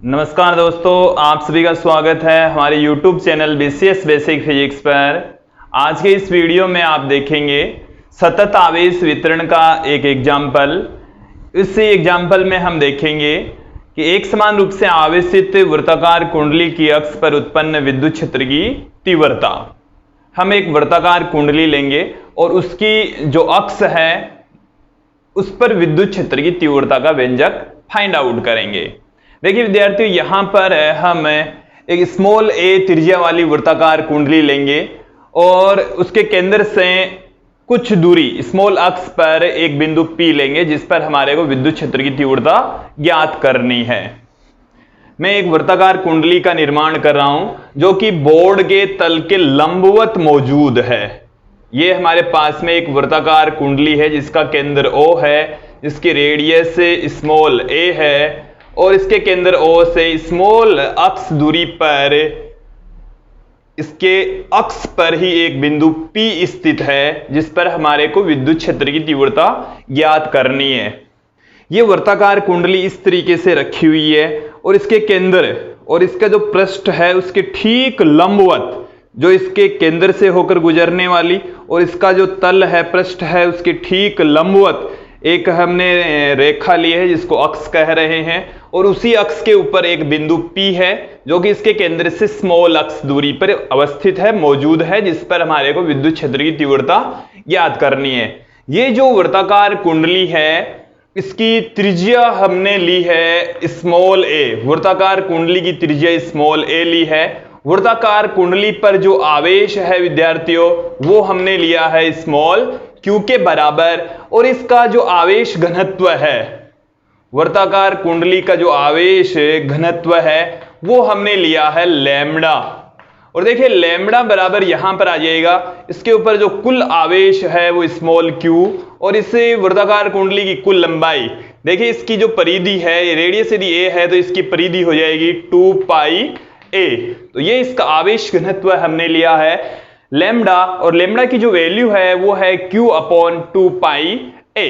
नमस्कार दोस्तों, आप सभी का स्वागत है हमारे YouTube channel BCS basic physics पर। आज के इस वीडियो में आप देखेंगे सतत आवेश वितरण का एक एग्जाम्पल। इस एग्जाम्पल में हम देखेंगे कि एक समान रूप से आवेशित वृत्ताकार कुंडली की अक्ष पर उत्पन्न विद्युत क्षेत्र की तीव्रता। हम एक वृत्ताकार कुंडली लेंगे और उसकी जो अक्ष है उस पर विद्युत क्षेत्र की तीव्रता का व्यंजक फाइंड आउट करेंगे। देखिए विद्यार्थियों, यहां पर हम एक स्मॉल ए त्रिज्या वाली वृत्ताकार कुंडली लेंगे और उसके केंद्र से कुछ दूरी स्मॉल अक्ष पर एक बिंदु P लेंगे जिस पर हमारे को विद्युत क्षेत्र की तीव्रता ज्ञात करनी है। मैं एक वृत्ताकार कुंडली का निर्माण कर रहा हूं जो कि बोर्ड के तल के लंबवत मौजूद है। यह हमारे पास में एक वृत्ताकार कुंडली है जिसका केंद्र O है, जिसकी रेडियस स्मॉल a है और इसके केंद्र O से स्मॉल अक्ष दूरी पर इसके अक्ष पर ही एक बिंदु P स्थित है जिस पर हमारे को विद्युत क्षेत्र की तीव्रता ज्ञात करनी है। यह वृत्ताकार कुंडली इस तरीके से रखी हुई है और इसके केंद्र और इसका जो पृष्ठ है उसके ठीक लंबवत, जो इसके केंद्र से होकर गुजरने वाली और इसका जो तल है, पृष्ठ है, उसके ठीक लंबवत एक हमने रेखा ली है जिसको अक्ष कह रहे हैं और उसी अक्ष के ऊपर एक बिंदु P है जो कि इसके केंद्र से स्मॉल अक्ष दूरी पर अवस्थित है, मौजूद है, जिस पर हमारे को विद्युत क्षेत्र की तीव्रता ज्ञात करनी है। ये जो वृत्ताकार कुंडली है इसकी त्रिज्या हमने ली है स्मॉल a। वृत्ताकार कुंडली की त्रिज्या स्मॉल a ली है। वृत्ताकार कुंडली पर जो आवेश है विद्यार्थियों वो हमने लिया है स्मॉल q के बराबर और इसका जो आवेश घनत्व है, वृत्ताकार कुंडली का जो आवेश घनत्व है वो हमने लिया है लैम्बडा। और देखिए लैम्बडा बराबर यहां पर आ जाएगा, इसके ऊपर जो कुल आवेश है वो स्मॉल q और इस वृत्ताकार कुंडली की कुल लंबाई, देखिए इसकी जो परिधि है, रेडियस यदि a है तो इसकी परिधि हो जाएगी 2 पाई a। तो ये इसका आवेश घनत्व हमने लिया है लैम्बडा और लैम्बडा की जो वैल्यू है वो है q अपॉन 2 पाई a।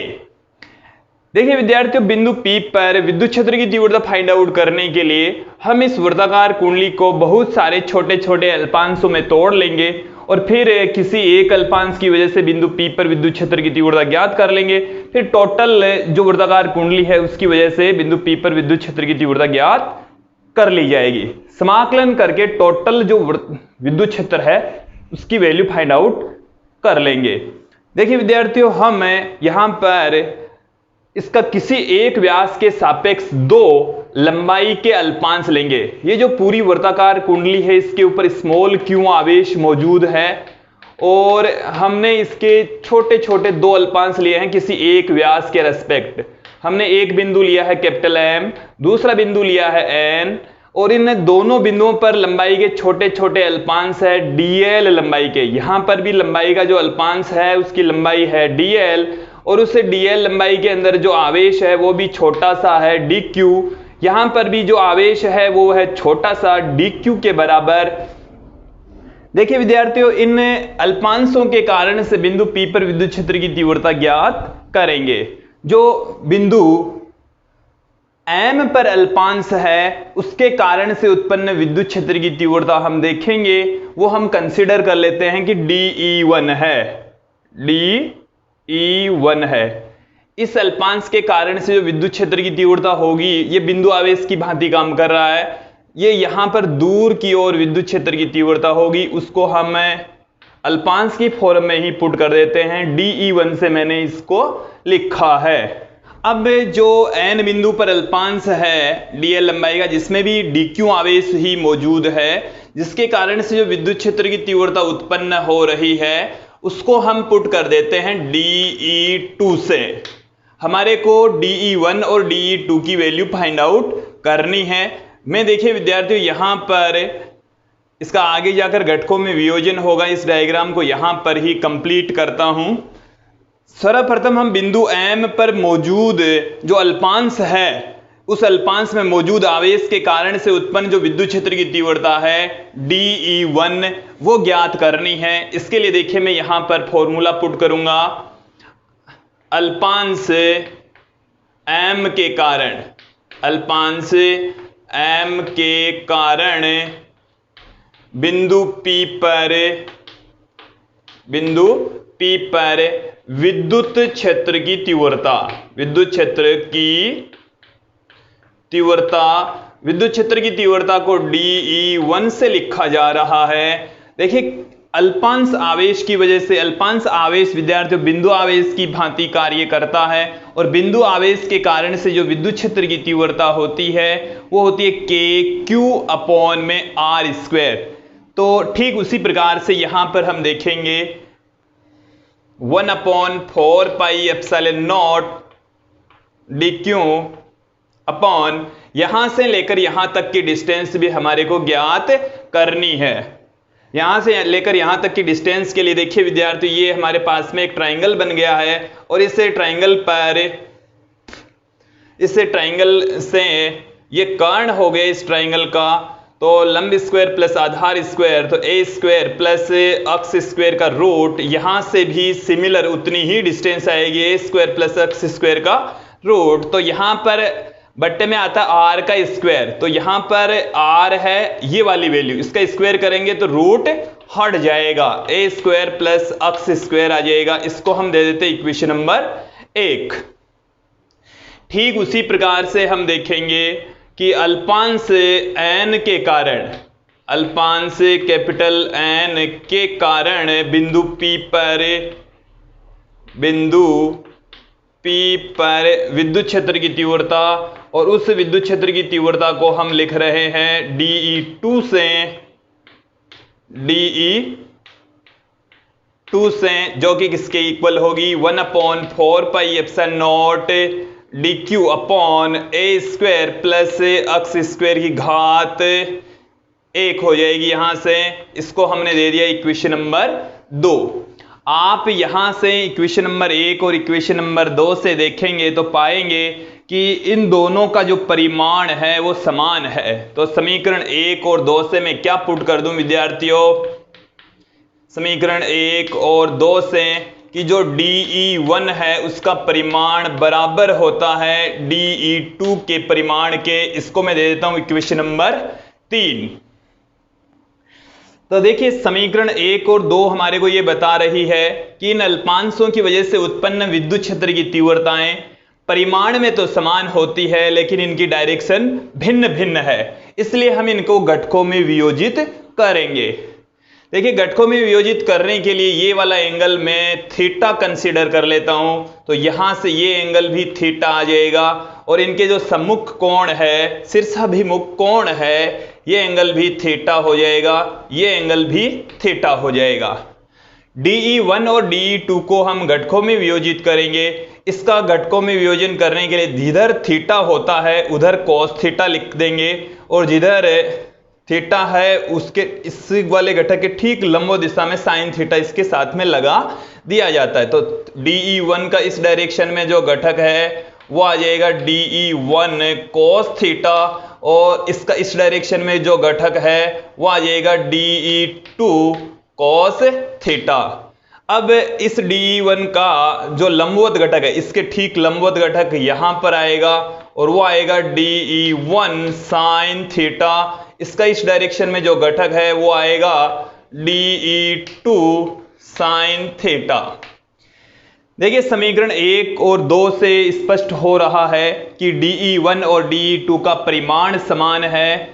देखिए विद्यार्थियों, बिंदु P पर विद्युत क्षेत्र की तीव्रता फाइंड आउट करने के लिए हम इस वृत्ताकार कुंडली को बहुत सारे छोटे छोटे अल्पांशों में तोड़ लेंगे और फिर किसी एक अल्पांश की वजह से बिंदु P पर विद्युत क्षेत्र की तीव्रता ज्ञात कर लेंगे। फिर टोटल जो वृत्ताकार कुंडली है उसकी वजह से बिंदु P पर विद्युत क्षेत्र की तीव्रता ज्ञात कर ली जाएगी। समाकलन करके टोटल जो विद्युत क्षेत्र है उसकी वैल्यू फाइंड आउट कर लेंगे। देखिए विद्यार्थियों, हम यहां पर इसका किसी एक व्यास के सापेक्ष दो लंबाई के अल्पांश लेंगे। ये जो पूरी वृत्ताकार कुंडली है इसके ऊपर स्मॉल q आवेश मौजूद है और हमने इसके छोटे छोटे दो अल्पांश लिए हैं किसी एक व्यास के रेस्पेक्ट। हमने एक बिंदु लिया है कैपिटल M, दूसरा बिंदु लिया है N और इन दोनों बिंदुओं पर लंबाई के छोटे छोटे अल्पांश है dl लंबाई के। यहां पर भी लंबाई का जो अल्पांश है उसकी लंबाई है dl और उस dl लंबाई के अंदर जो आवेश है वो भी छोटा सा है dq। यहां पर भी जो आवेश है वो है छोटा सा dq के बराबर। देखिए विद्यार्थियों, इन अल्पांशों के कारण से बिंदु P पर विद्युत क्षेत्र की तीव्रता ज्ञात करेंगे। जो बिंदु M पर अल्पांश है उसके कारण से उत्पन्न विद्युत क्षेत्र की तीव्रता हम देखेंगे, वो हम कंसीडर कर लेते हैं कि dE1 है, dE1 है। इस अल्पांश के कारण से जो विद्युत क्षेत्र की तीव्रता होगी ये बिंदु आवेश की भांति काम कर रहा है। ये यहां पर दूर की ओर विद्युत क्षेत्र की तीव्रता होगी, उसको हम अल्पांश की फॉर्म में ही पुट कर देते हैं। dE1 से मैंने इसको लिखा है। अब जो n बिंदु पर अल्पांश है dl लंबाई का जिसमें भी dq आवेश ही मौजूद है, जिसके कारण से जो विद्युत क्षेत्र की तीव्रता उत्पन्न हो रही है उसको हम पुट कर देते हैं dE2 से। हमारे को dE1 और dE2 की वैल्यू फाइंड आउट करनी है। मैं देखिए विद्यार्थियों यहां पर इसका आगे जाकर घटकों में वियोजन होगा, इस डायग्राम को यहां पर ही कंप्लीट करता हूं। सर्वप्रथम हम बिंदु M पर मौजूद जो अल्पांश है उस अल्पांश में मौजूद आवेश के कारण से उत्पन्न जो विद्युत क्षेत्र की तीव्रता है dE1 वो ज्ञात करनी है। इसके लिए देखिए मैं यहां पर फॉर्मूला पुट करूंगा। अल्पांश M के कारण, अल्पांश M के कारण बिंदु P पर विद्युत क्षेत्र की तीव्रता, विद्युत क्षेत्र की तीव्रता को dE1 से लिखा जा रहा है। देखिए अल्पांश आवेश की वजह से, अल्पांश आवेश विद्यार्थियों बिंदु आवेश की भांति कार्य करता है और बिंदु आवेश के कारण से जो विद्युत क्षेत्र की तीव्रता होती है वो होती है KQ/R²। तो ठीक उसी प्रकार से यहां पर हम देखेंगे 1/4πε0 dQ अपॉन यहां से लेकर यहां तक की डिस्टेंस भी हमारे को ज्ञात करनी है। यहां से लेकर यहां तक की डिस्टेंस के लिए देखिए विद्यार्थियों, ये हमारे पास में एक ट्राइंगल बन गया है और इस ट्राइंगल से ये कर्ण हो गए इस ट्राइंगल का, तो लंब स्क्वायर प्लस आधार स्क्वायर, तो ए स्क्वायर प्लस अक्ष स्क्वायर का रूट, यहां से भी सिमिलर उतनी ही डिस्टेंस आएगी, ए स्क्वायर प्लस अक्ष स्क्वायर का रूट। तो यहां पर बट्टे में आता है आर का स्क्वायर, तो यहां पर आर है ये वाली वैल्यू, इसका स्क्वायर करेंगे तो रूट हट जाएगा, ए स्क्वायर प्लस अक्ष स्क्वायर आ जाएगा। इसको हम दे देते इक्वेशन नंबर 1। ठीक उसी प्रकार से हम देखेंगे कि अल्पांश n के कारण, अल्पांश कैपिटल N के कारण बिंदु P पर विद्युत क्षेत्र की तीव्रता, और उस विद्युत क्षेत्र की तीव्रता को हम लिख रहे हैं dE2 से, जो कि किसके इक्वल होगी 1/4πε0 dQ upon a square plus अक्ष स्क्वायर की घात 1 हो जाएगी। यहां से इसको हमने दे दिया इक्वेशन नंबर 2। आप यहां से इक्वेशन नंबर 1 और इक्वेशन नंबर 2 से देखेंगे तो पाएंगे कि इन दोनों का जो परिमाण है वो समान है। तो समीकरण 1 और 2 से मैं क्या पुट कर दूं विद्यार्थियों, समीकरण 1 और 2 से कि जो dE1 है उसका परिमाण बराबर होता है dE2 के परिमाण के। इसको मैं दे देता हूं इक्वेशन नंबर 3। तो देखिए समीकरण 1 और 2 हमारे को ये बता रही है कि इन अल्पांशों की वजह से उत्पन्न विद्युत क्षेत्र की तीव्रताएं परिमाण में तो समान होती है लेकिन इनकी डायरेक्शन भिन्न भिन्न है, इसलिए हम इनको घटकों में वियोजित करेंगे। देखिए घटकों में वियोजित करने के लिए ये वाला एंगल मैं थीटा कंसीडर कर लेता हूं, तो यहां से ये एंगल भी थीटा आ जाएगा और इनके जो सम्मुख कोण है, शीर्षाभिमुख कोण है, ये एंगल भी थीटा हो जाएगा, ये एंगल भी थीटा हो जाएगा। dE1 और dE2 को हम घटकों में वियोजित करेंगे। इसका घटकों में वियोजन करने के लिए जिधर थीटा होता है उधर cos थीटा लिख देंगे और जिधर थीटा है उसके इस वाले घटक के ठीक लंबवत दिशा में sin थीटा इसके साथ में लगा दिया जाता है। तो dE1 का इस डायरेक्शन में जो घटक है वो आ जाएगा dE1 cos थीटा और इसका इस डायरेक्शन में जो घटक है वो आ जाएगा dE2 cos थीटा। अब इस dE1 का जो लंबवत घटक है इसके ठीक लंबवत घटक यहां पर आएगा और वो आएगा dE1 sin थीटा। इसका इस डायरेक्शन में जो घटक है वो आएगा dE2 sin थीटा। देखिए समीकरण 1 और 2 से स्पष्ट हो रहा है कि dE1 और dE2 का परिमाण समान है,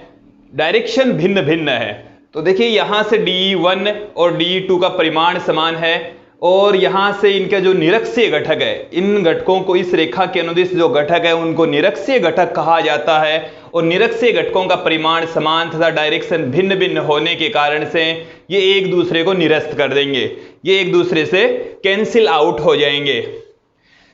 डायरेक्शन भिन्न भिन्न है। तो देखिए यहां से dE1 और dE2 का परिमाण समान है और यहां से इनका जो निरक्षीय घटक है, इन घटकों को इस रेखा के अनुदिश जो घटक है उनको निरक्षीय घटक कहा जाता है और निरक्षीय घटकों का परिमाण समान तथा डायरेक्शन भिन्न भिन्न होने के कारण से ये एक दूसरे को निरस्त कर देंगे, ये एक दूसरे से कैंसिल आउट हो जाएंगे।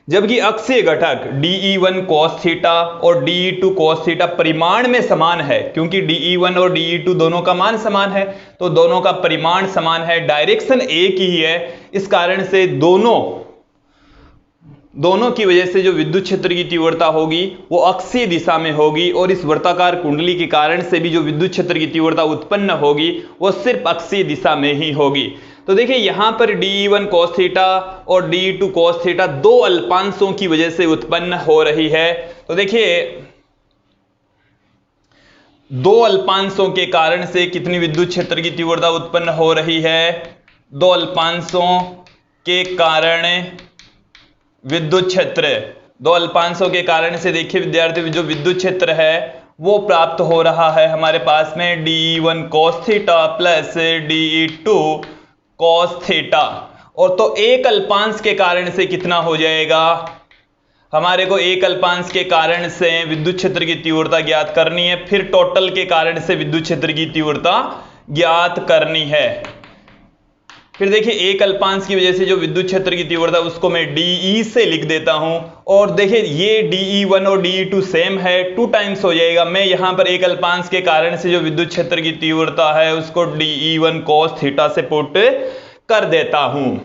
जबकि अक्षीय घटक dE1 cos थीटा और dE2 cos थीटा परिमाण में समान है, क्योंकि dE1 और dE2 दोनों का मान समान है तो दोनों का परिमाण समान है, डायरेक्शन एक ही है। इस कारण से दोनों की वजह से जो विद्युत क्षेत्र की तीव्रता होगी वो अक्षीय दिशा में होगी और इस वर्ताकार कुंडली के कारण से भी जो विद्युत क्षेत्र की तीव्रता उत्पन्न होगी वो सिर्फ अक्षीय दिशा में ही होगी। तो देखिए यहां पर dE1 cos थीटा और dE2 cos थीटा दो अल्पांशों की वजह से उत्पन्न हो रही है। तो देखिए दो अल्पांशों के कारण से कितनी विद्युत क्षेत्र की तीव्रता उत्पन्न हो रही है? दो अल्पांशों के कारण विद्युत क्षेत्र, दो अल्पांशों के कारण से देखिए विद्यार्थी जो विद्युत क्षेत्र है वो प्राप्त हो रहा है हमारे पास में dE1 cos theta plus dE2 cos theta. और तो एक अल्पांश के कारण से कितना हो जाएगा? हमारे को एक अल्पांश के कारण से विद्युत क्षेत्र की तीव्रता ज्ञात करनी है, फिर टोटल के कारण से विद्युत क्षेत्र की तीव्रता ज्ञात करनी है। फिर देखिए एक अल्पांश की वजह से जो विद्युत क्षेत्र की तीव्रता उसको मैं dE से लिख देता हूं, और देखिए ये dE1 और dE2 सेम है, 2 टाइम्स हो जाएगा। मैं यहां पर एक अल्पांश के कारण से जो विद्युत क्षेत्र की तीव्रता है उसको dE1 cos थीटा से पुट कर देता हूं।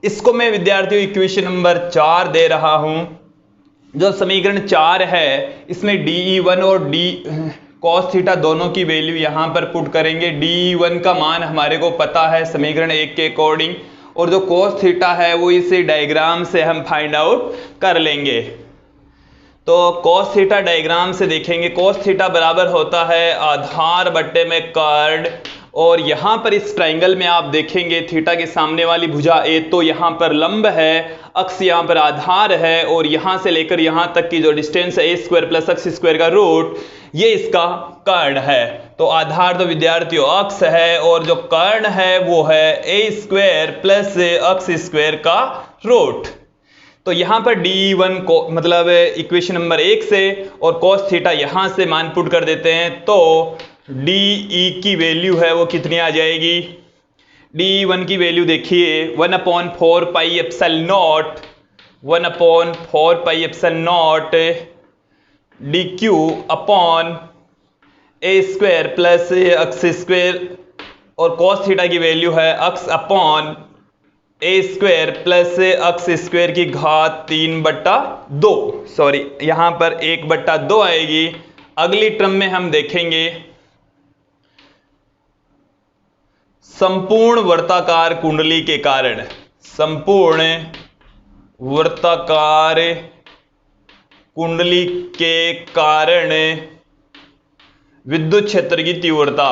इसको मैं विद्यार्थियों इक्वेशन नंबर 4 दे रहा हूं। जो समीकरण 4 है इसमें dE1 और cos थीटा दोनों की वैल्यू यहां पर पुट करेंगे। dE1 का मान हमारे को पता है समीकरण 1 के अकॉर्डिंग, और जो cos थीटा है वो इसे डायग्राम से हम फाइंड आउट कर लेंगे। तो cos थीटा डायग्राम से देखेंगे, cos थीटा बराबर होता है आधार बट्टे में कर्ड, और यहां पर इस ट्राइंगल में आप देखेंगे थीटा के सामने वाली भुजा ए तो यहां पर लंब है, अक्ष यहां पर आधार है, और यहां से लेकर यहां तक की जो डिस्टेंस है a² प्लस अक्ष स्क्वायर का रूट, ये इसका कर्ण है। तो आधार तो विद्यार्थियों अक्ष है और जो कर्ण है वो है a² प्लस अक्ष स्क्वायर का रूट। तो यहां पर dE1 को मतलब इक्वेशन नंबर 1 से और cos थीटा यहां से मान पुट कर देते हैं, तो dE की वैल्यू है वो कितनी आ जाएगी? dE1 की वैल्यू देखिए 1/4 पाई epsilon not, 1/4 pi epsilon not dQ upon a² plus अक्ष स्क्वायर, और cos थीटा की वैल्यू है अक्ष अपॉन a² प्लस अक्ष स्क्वायर की घात 3/2। सॉरी यहां पर 1/2 आएगी। अगली टर्म में हम देखेंगे संपूर्ण वर्ताकार कुंडली के कारण, संपूर्ण वर्ताकार कुंडली के कारण विद्युत क्षेत्र की तीव्रता।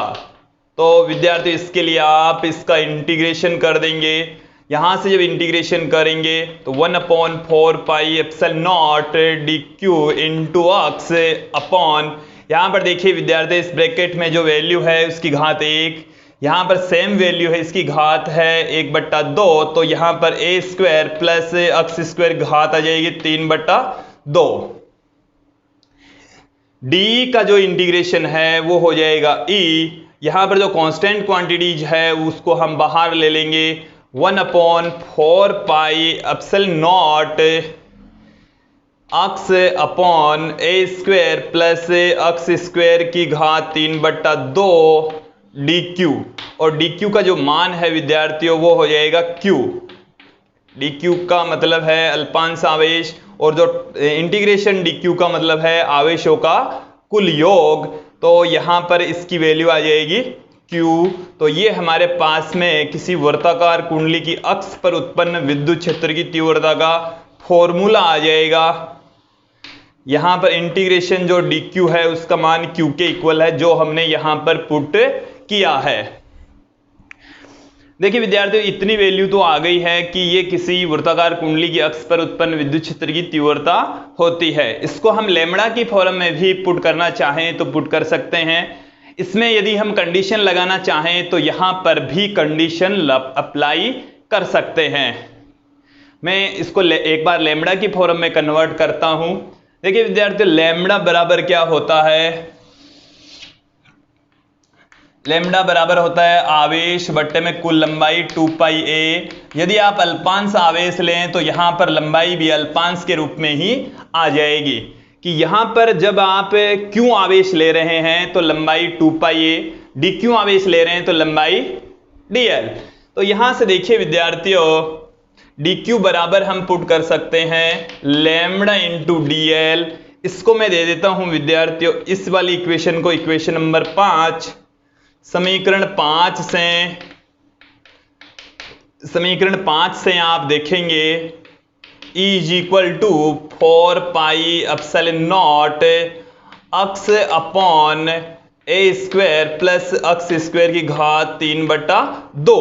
तो विद्यार्थी इसके लिए आप इसका इंटीग्रेशन कर देंगे। यहां से जब इंटीग्रेशन करेंगे तो 1/4 पाई एप्सिलॉन नॉट dQ इंटू अक्ष अपॉन, यहां पर देखिए विद्यार्थी इस ब्रैकेट में जो वैल्यू है उसकी घात 1, यहां पर सेम वैल्यू है इसकी घात है 1/2, तो यहां पर a² प्लस अक्ष स्क्वायर घात आ जाएगी 3/2। डी का जो इंटीग्रेशन है वो हो जाएगा e, यहां पर जो कांस्टेंट क्वांटिटीज है उसको हम बाहर ले लेंगे, 1/4 पाई एप्सिलॉन नॉट अक्ष अपॉन a² प्लस अक्ष स्क्वायर की घात 3/2 dQ, और dQ का जो मान है विद्यार्थियों वो हो जाएगा Q। dQ का मतलब है अल्पांश आवेश, और जो इंटीग्रेशन dQ का मतलब है आवेशों का कुल योग, तो यहां पर इसकी वैल्यू आ जाएगी Q। तो ये हमारे पास में किसी वर्ताकार कुंडली की अक्ष पर उत्पन्न विद्युत क्षेत्र की तीव्रता का फॉर्मूला आ जाएगा। यहां पर इंटीग्रेशन जो dQ है उसका मान Q के इक्वल है, जो हमने यहां पर पुट किया है। देखिए विद्यार्थियों इतनी वैल्यू तो आ गई है कि ये किसी वृत्ताकार कुंडली की अक्ष पर उत्पन्न विद्युत क्षेत्र की तीव्रता होती है। इसको हम लैम्बडा की फॉर्म में भी पुट करना चाहें तो पुट कर सकते हैं। इसमें यदि हम कंडीशन लगाना चाहें तो यहां पर भी कंडीशन अप्लाई कर सकते हैं। मैं इसको एक बार लैम्बडा की फॉर्म में कन्वर्ट करता हूं। देखिए विद्यार्थियों लैम्बडा बराबर क्या होता है? लैम्बडा बराबर होता है आवेश बट्टे में कुल लंबाई 2 पाई a। यदि आप अल्पांश आवेश लें तो यहां पर लंबाई भी अल्पांश के रूप में ही आ जाएगी, कि यहां पर जब आप q आवेश ले रहे हैं तो लंबाई 2 पाई a, dq आवेश ले रहे हैं तो लंबाई dl। तो यहां से देखिए विद्यार्थियों dq बराबर हम पुट कर सकते हैं लैम्बडा इंटू dl। इसको मैं दे देता हूं विद्यार्थियों इस वाली इक्वेशन को, इक्वेशन नंबर 5, समीकरण 5 से आप देखेंगे E is equal to 4 pi epsilon naught x upon a square plus x square की घात 3/2,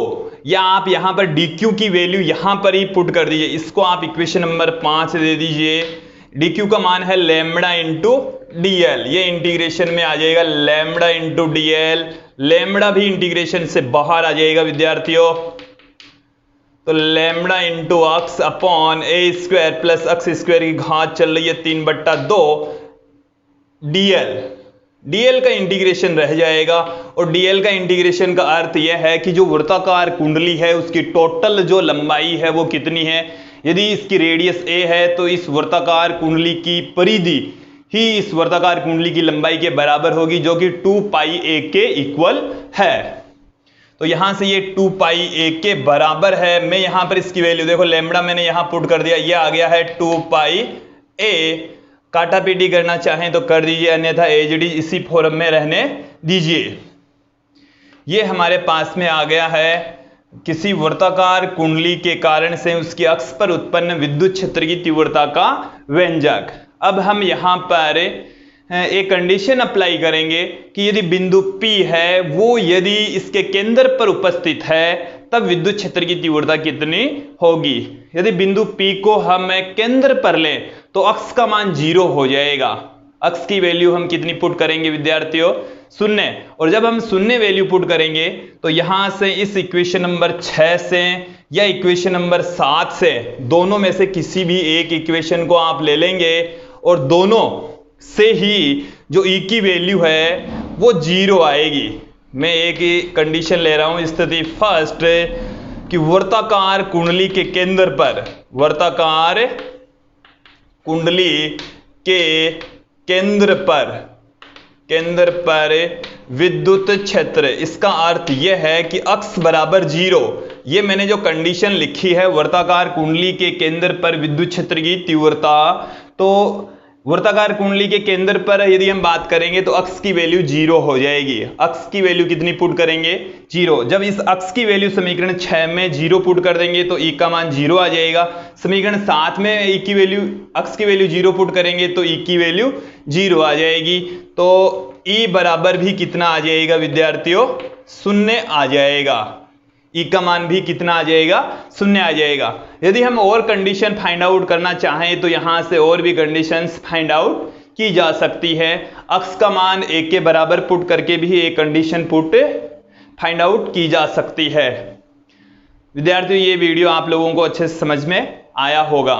या आप यहां पर dq की वैल्यू यहां पर ही पुट कर दीजिए, इसको आप इक्वेशन नंबर 5 दे दीजिए। dq का मान है लैम्बडा इंटू dl, ये इंटीग्रेशन में आ जाएगा लैम्बडा इंटू dl, लैम्बडा भी इंटीग्रेशन से बाहर आ जाएगा विद्यार्थियों। तो lambda into X upon a square plus x square की घात चल रही है 3/2 dl, dl का इंटीग्रेशन रह जाएगा। और dl का इंटीग्रेशन का अर्थ यह है कि जो वृत्ताकार कुंडली है उसकी टोटल जो लंबाई है वो कितनी है। यदि इसकी रेडियस a है तो इस वृत्ताकार कुंडली की परिधि ही इस वृत्ताकार कुंडली की लंबाई के बराबर होगी, जो कि 2 पाई a के इक्वल है। तो यहां से ये 2 पाई a के बराबर है। मैं यहां पर इसकी वैल्यू देखो, लैम्बडा मैंने यहां पुट कर दिया, ये आ गया है 2 पाई a। काटा पीटी करना चाहें तो कर दीजिए, अन्यथा एजडी इसी फॉर्म में रहने दीजिए। ये हमारे पास में आ गया है किसी वृत्ताकार कुंडली के कारण से उसकी अक्ष पर उत्पन्न विद्युत क्षेत्र की तीव्रता का व्यंजक। अब हम यहां पर एक कंडीशन अप्लाई करेंगे कि यदि बिंदु P है वो यदि इसके केंद्र पर उपस्थित है तब विद्युत क्षेत्र की तीव्रता कितनी होगी। यदि बिंदु P को हम केंद्र पर लें तो अक्स का मान 0 हो जाएगा। अक्स की वैल्यू हम कितनी पुट करेंगे विद्यार्थियों, 0। और जब हम 0 वैल्यू पुट करेंगे तो यहां से इस इक्वेशन नंबर 6 से या इक्वेशन नंबर 7 से दोनों में से किसी भी एक इक्वेशन को आप ले लेंगे और दोनों से ही जो E की वैल्यू है वो 0 आएगी। मैं एक ही कंडीशन ले रहा हूं, स्थिति फर्स्ट कि वृत्ताकार कुंडली के केंद्र पर, वृत्ताकार कुंडली के केंद्र पर विद्युत क्षेत्र, इसका अर्थ यह है कि अक्स बराबर 0। ये मैंने जो कंडीशन लिखी है वृत्ताकार कुंडली के केंद्र पर विद्युत क्षेत्र की तीव्रता, तो वृत्ताकार कुंडली के केंद्र पर यदि हम बात करेंगे तो अक्स की वैल्यू 0 हो जाएगी। अक्स की वैल्यू कितनी पुट करेंगे, 0। जब इस अक्स की वैल्यू समीकरण 6 में 0 पुट कर देंगे तो E का मान 0 आ जाएगा। समीकरण 7 में E की वैल्यू, अक्स की वैल्यू 0 पुट करेंगे तो E की वैल्यू 0 आ जाएगी। तो E बराबर भी कितना आ जाएगा विद्यार्थियों, 0 आ जाएगा। E का मान भी कितना आ जाएगा, 0 आ जाएगा। यदि हम और कंडीशन फाइंड आउट करना चाहें तो यहां से और भी कंडीशंस फाइंड आउट की जा सकती है। अक्स का मान 1 के बराबर पुट करके भी एक कंडीशन पुट फाइंड आउट की जा सकती है। विद्यार्थियों ये वीडियो आप लोगों को अच्छे से समझ में आया होगा।